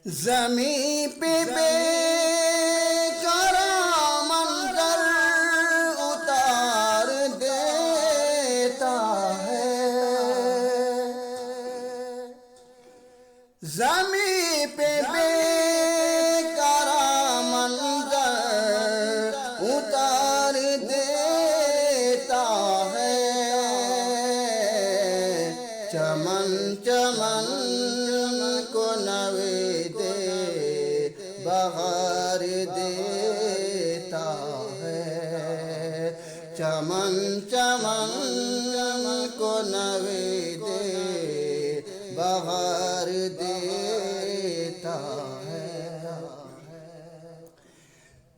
زمین پہ بے کرم منظر اتار دیتا ہے، زمین پہ بے کرم منظر اتار دیتا ہے، چمن چمن کو نوے دے بہار دیتا ہے، چمن چمن کو نوے دے بہار دیتا ہے،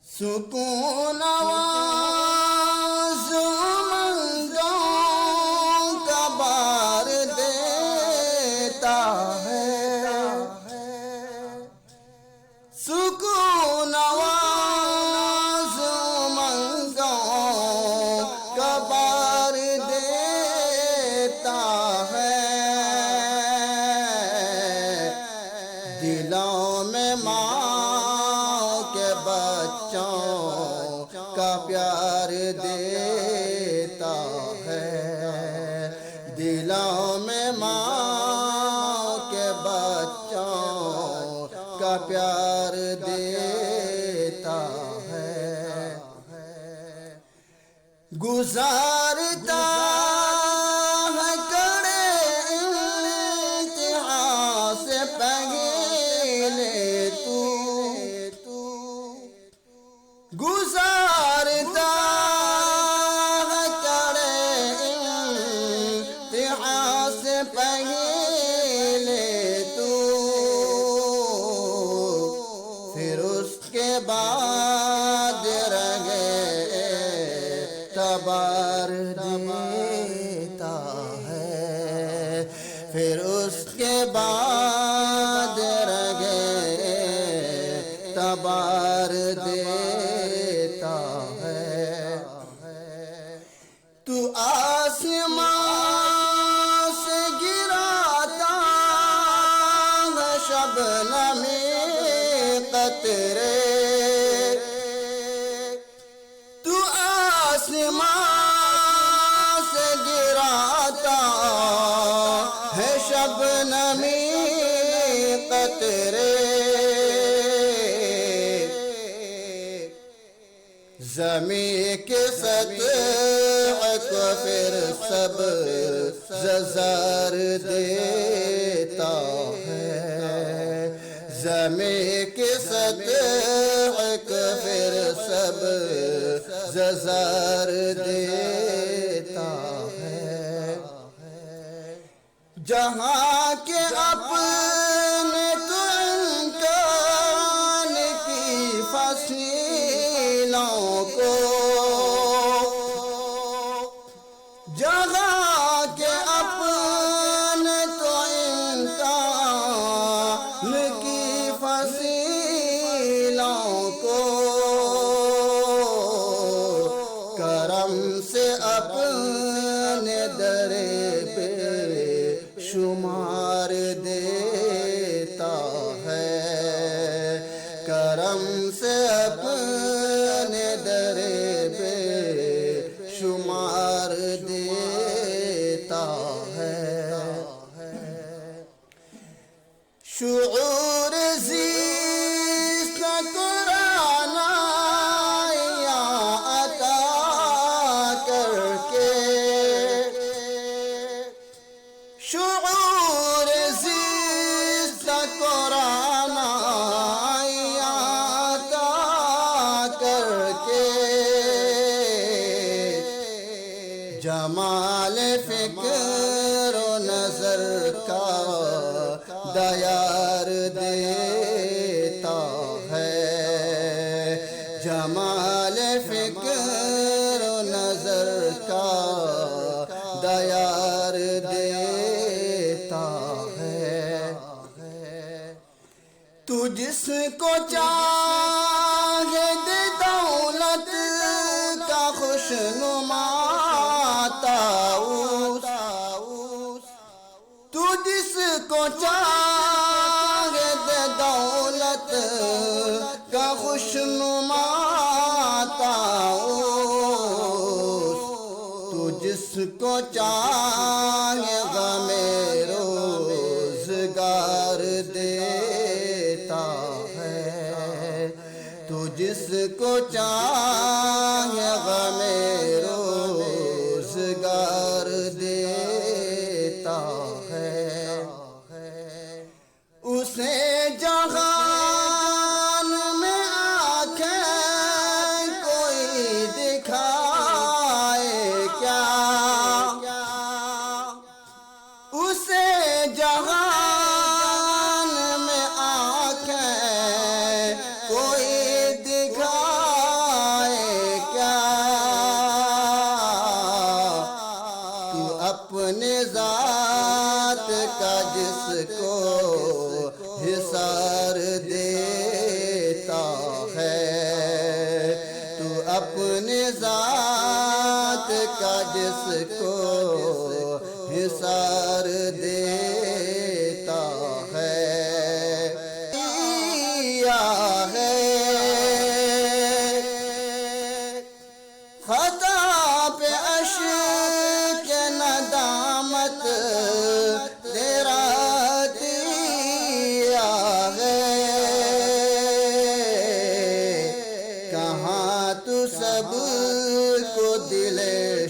سکون آواز منگوں کا بار دیتا ہے، سکون آواز منگوں کا بار دیتا ہے، دلوں میں ماں کے بچوں کا پیار دیتا ہے، دلوں میں ماں کے بچوں کا پیار دیتا ہے، گزارتا ہے کڑے امتحان سے پہلے تو، گزارتا ہے کڑے امتحان سے پہلے تو، پھر اس کے بعد رنگے تبار دیتا ہے، پھر اس کے بعد رنگے تبار دیتا ہے، تو آسمان سے گراتا ہے شبنم قطرے، تو آسمان سے گراتا ہے شبنم قطرے، زمین کے سطح کو پھر سب زر دیتا ہے، زمین کے سطح کو پھر سب زر دیتا ہے، جہاں کے اپنے تو امکان کی فصیلوں کو، جہاں کے اپنے تو امکان کی فصیلوں کو، کرم سے اپنے در پہ شمار دیتا ہے، کرم سے اپنے در پہ شمار دیتا ہے، شعور زیست قرآن یا عطا کر کے، شعور زیست قرآن یا عطا کر کے، جمال فکر و نظر کا دیار دیتا ہے، جمال فکر و نظر کا دیار دیتا ہے، تو جس کو چاہے دے دولت کا خوشنما طاؤس، تو جس کو چاہے دے دولت خوشنما طاؤس تو جس کو چاہے غم روزگار دیتا ہے تو جس کو چاہے غم روزگار دیتا ہے اسے جہان میں آنکھیں کوئی دکھائے کیا اسے جہان میں آنکھیں کوئی دکھائے کیا تو اپنے ذات کا جس کو حصار دیتا ہے تو اپنے ذات کا جس کو حصار دیتا ہے خطا پہ اشک ندامت تیرا دیا ہے کہاں تو سب کو دل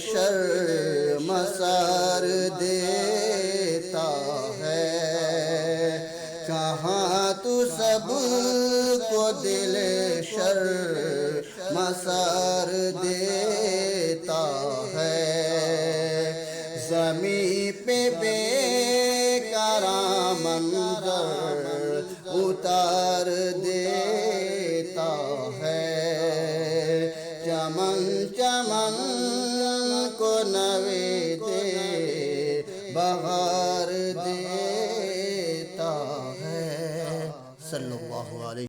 شرمسار دیتا ہے کہاں تو سب کو دل شرمسار دیتا ہے زمین پہ بے منظر اتار دیتا ہے چمن چمن کو نوید بہار دیتا ہے صلی اللہ علیہ